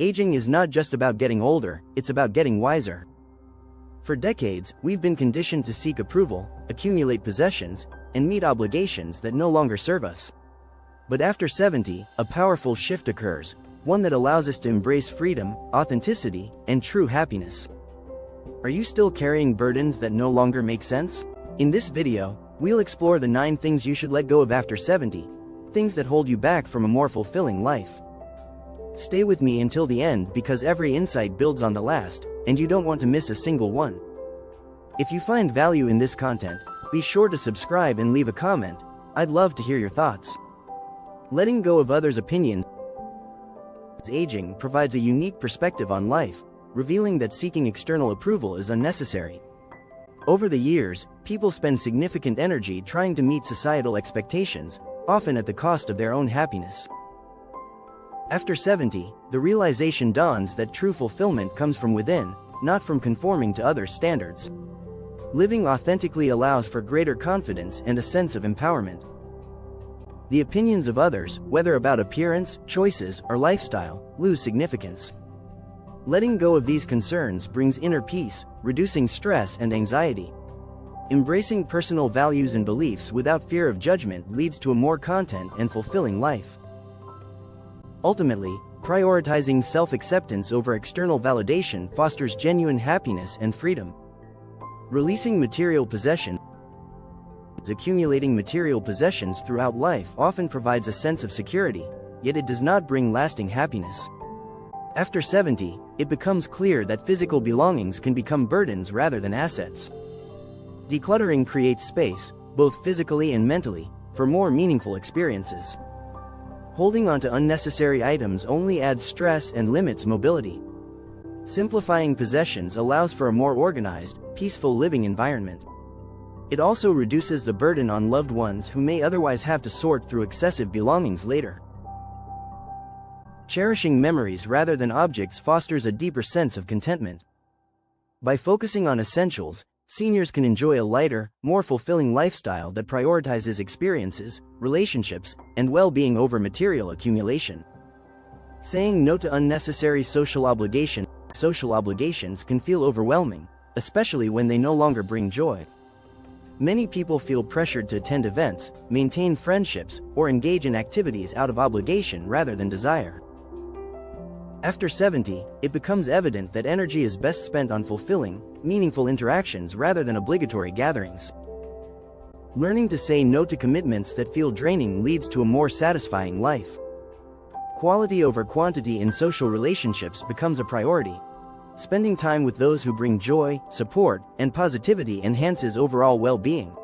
Aging is not just about getting older, it's about getting wiser. For decades, we've been conditioned to seek approval, accumulate possessions, and meet obligations that no longer serve us. But after 70, a powerful shift occurs, one that allows us to embrace freedom, authenticity, and true happiness. Are you still carrying burdens that no longer make sense? In this video, we'll explore the 9 things you should let go of after 70, things that hold you back from a more fulfilling life. Stay with me until the end because every insight builds on the last, and you don't want to miss a single one. If you find value in this content, be sure to subscribe and leave a comment. I'd love to hear your thoughts. Letting go of others' opinions. Aging provides a unique perspective on life, revealing that seeking external approval is unnecessary. Over the years, people spend significant energy trying to meet societal expectations, often at the cost of their own happiness. After 70, the realization dawns that true fulfillment comes from within, not from conforming to others' standards. Living authentically allows for greater confidence and a sense of empowerment. The opinions of others, whether about appearance, choices, or lifestyle, lose significance. Letting go of these concerns brings inner peace, reducing stress and anxiety. Embracing personal values and beliefs without fear of judgment leads to a more content and fulfilling life. Ultimately, prioritizing self-acceptance over external validation fosters genuine happiness and freedom. Releasing material possessions. Accumulating material possessions throughout life often provides a sense of security, yet it does not bring lasting happiness. After 70, it becomes clear that physical belongings can become burdens rather than assets. Decluttering creates space, both physically and mentally, for more meaningful experiences. Holding on to unnecessary items only adds stress and limits mobility. Simplifying possessions allows for a more organized, peaceful living environment. It also reduces the burden on loved ones who may otherwise have to sort through excessive belongings later. Cherishing memories rather than objects fosters a deeper sense of contentment. By focusing on essentials, seniors can enjoy a lighter, more fulfilling lifestyle that prioritizes experiences, relationships, and well-being over material accumulation. Saying no to unnecessary social obligations can feel overwhelming, especially when they no longer bring joy. Many people feel pressured to attend events, maintain friendships, or engage in activities out of obligation rather than desire. After 70, it becomes evident that energy is best spent on fulfilling, meaningful interactions rather than obligatory gatherings. Learning to say no to commitments that feel draining leads to a more satisfying life. Quality over quantity in social relationships becomes a priority. Spending time with those who bring joy, support, and positivity enhances overall well-being.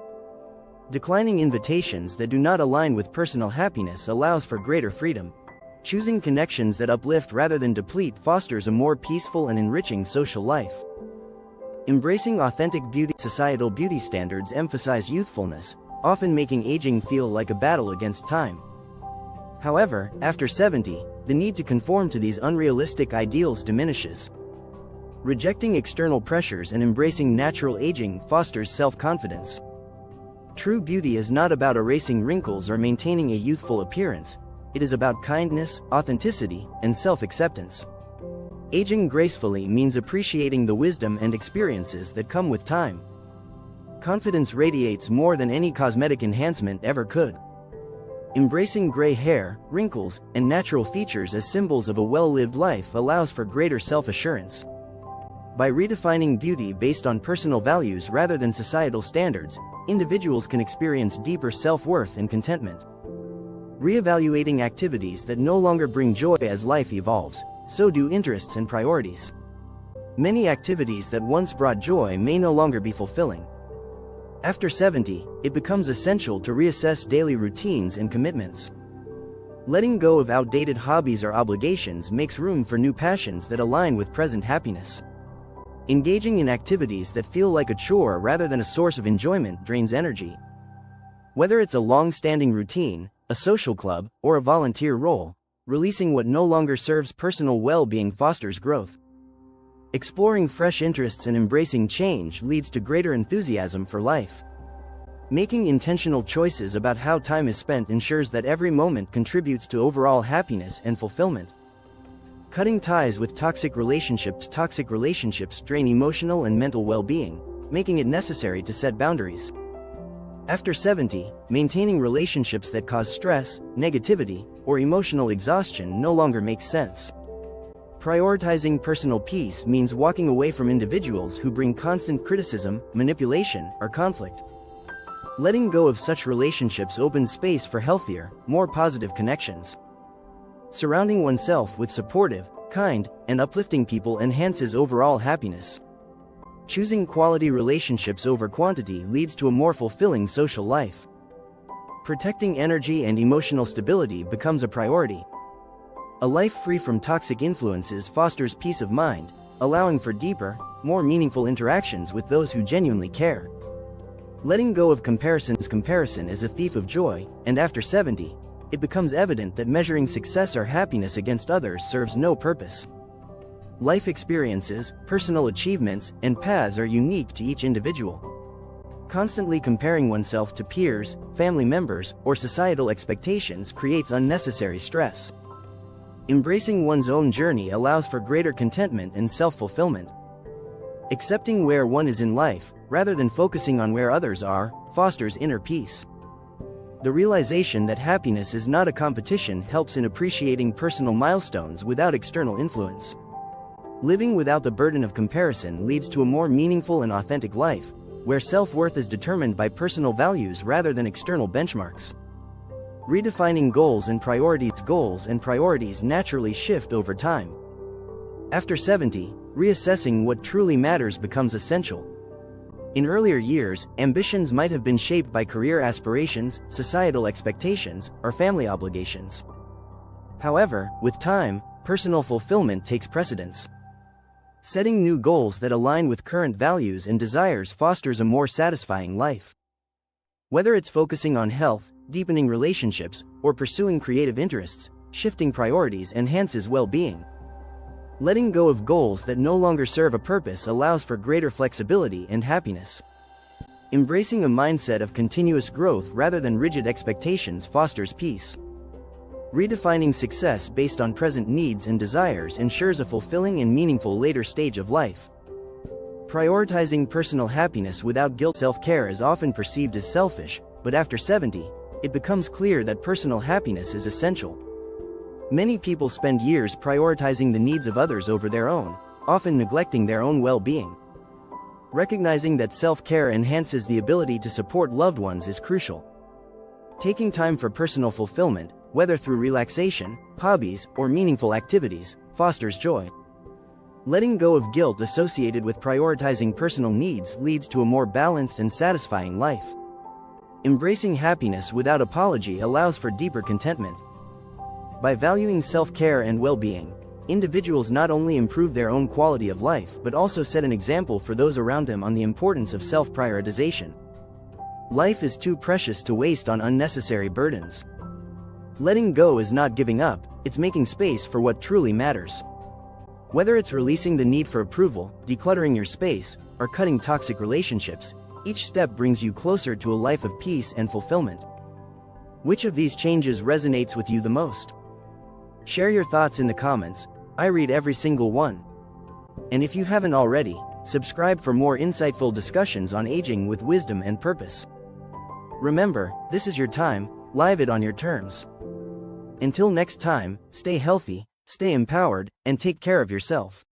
Declining invitations that do not align with personal happiness allows for greater freedom. Choosing connections that uplift rather than deplete fosters a more peaceful and enriching social life. Embracing authentic beauty. Societal beauty standards emphasize youthfulness, often making aging feel like a battle against time. However, after 70, the need to conform to these unrealistic ideals diminishes. Rejecting external pressures and embracing natural aging fosters self-confidence. True beauty is not about erasing wrinkles or maintaining a youthful appearance. It is about kindness, authenticity, and self-acceptance. Aging gracefully means appreciating the wisdom and experiences that come with time. Confidence radiates more than any cosmetic enhancement ever could. Embracing gray hair, wrinkles, and natural features as symbols of a well-lived life allows for greater self-assurance. By redefining beauty based on personal values rather than societal standards, individuals can experience deeper self-worth and contentment. Reevaluating activities that no longer bring joy. As life evolves, so do interests and priorities. Many activities that once brought joy may no longer be fulfilling. After 70, it becomes essential to reassess daily routines and commitments. Letting go of outdated hobbies or obligations makes room for new passions that align with present happiness. Engaging in activities that feel like a chore rather than a source of enjoyment drains energy. Whether it's a long-standing routine, a social club, or a volunteer role, releasing what no longer serves personal well-being fosters growth. Exploring fresh interests and embracing change leads to greater enthusiasm for life. Making intentional choices about how time is spent ensures that every moment contributes to overall happiness and fulfillment. Cutting ties with toxic relationships. Toxic relationships drain emotional and mental well-being, making it necessary to set boundaries. After 70, maintaining relationships that cause stress, negativity, or emotional exhaustion no longer makes sense. Prioritizing personal peace means walking away from individuals who bring constant criticism, manipulation, or conflict. Letting go of such relationships opens space for healthier, more positive connections. Surrounding oneself with supportive, kind, and uplifting people enhances overall happiness. Choosing quality relationships over quantity leads to a more fulfilling social life. Protecting energy and emotional stability becomes a priority. A life free from toxic influences fosters peace of mind, allowing for deeper, more meaningful interactions with those who genuinely care. Letting go of comparisons. Comparison is a thief of joy, and after 70, it becomes evident that measuring success or happiness against others serves no purpose. Life experiences, personal achievements, and paths are unique to each individual. Constantly comparing oneself to peers, family members, or societal expectations creates unnecessary stress. Embracing one's own journey allows for greater contentment and self-fulfillment. Accepting where one is in life, rather than focusing on where others are, fosters inner peace. The realization that happiness is not a competition helps in appreciating personal milestones without external influence. Living without the burden of comparison leads to a more meaningful and authentic life, where self-worth is determined by personal values rather than external benchmarks. Redefining goals and priorities. Goals and priorities naturally shift over time. After 70, reassessing what truly matters becomes essential. In earlier years, ambitions might have been shaped by career aspirations, societal expectations, or family obligations. However, with time, personal fulfillment takes precedence. Setting new goals that align with current values and desires fosters a more satisfying life. Whether it's focusing on health, deepening relationships, or pursuing creative interests, shifting priorities enhances well-being. Letting go of goals that no longer serve a purpose allows for greater flexibility and happiness. Embracing a mindset of continuous growth rather than rigid expectations fosters peace. Redefining success based on present needs and desires ensures a fulfilling and meaningful later stage of life. Prioritizing personal happiness without guilt. Self-care is often perceived as selfish, but after 70, it becomes clear that personal happiness is essential. Many people spend years prioritizing the needs of others over their own, often neglecting their own well-being. Recognizing that self-care enhances the ability to support loved ones is crucial. Taking time for personal fulfillment, whether through relaxation, hobbies, or meaningful activities, fosters joy. Letting go of guilt associated with prioritizing personal needs leads to a more balanced and satisfying life. Embracing happiness without apology allows for deeper contentment. By valuing self-care and well-being, individuals not only improve their own quality of life but also set an example for those around them on the importance of self-prioritization. Life is too precious to waste on unnecessary burdens. Letting go is not giving up, it's making space for what truly matters. Whether it's releasing the need for approval, decluttering your space, or cutting toxic relationships, each step brings you closer to a life of peace and fulfillment. Which of these changes resonates with you the most? Share your thoughts in the comments. I read every single one. And if you haven't already, subscribe for more insightful discussions on aging with wisdom and purpose. Remember, this is your time, live it on your terms. Until next time, stay healthy, stay empowered, and take care of yourself.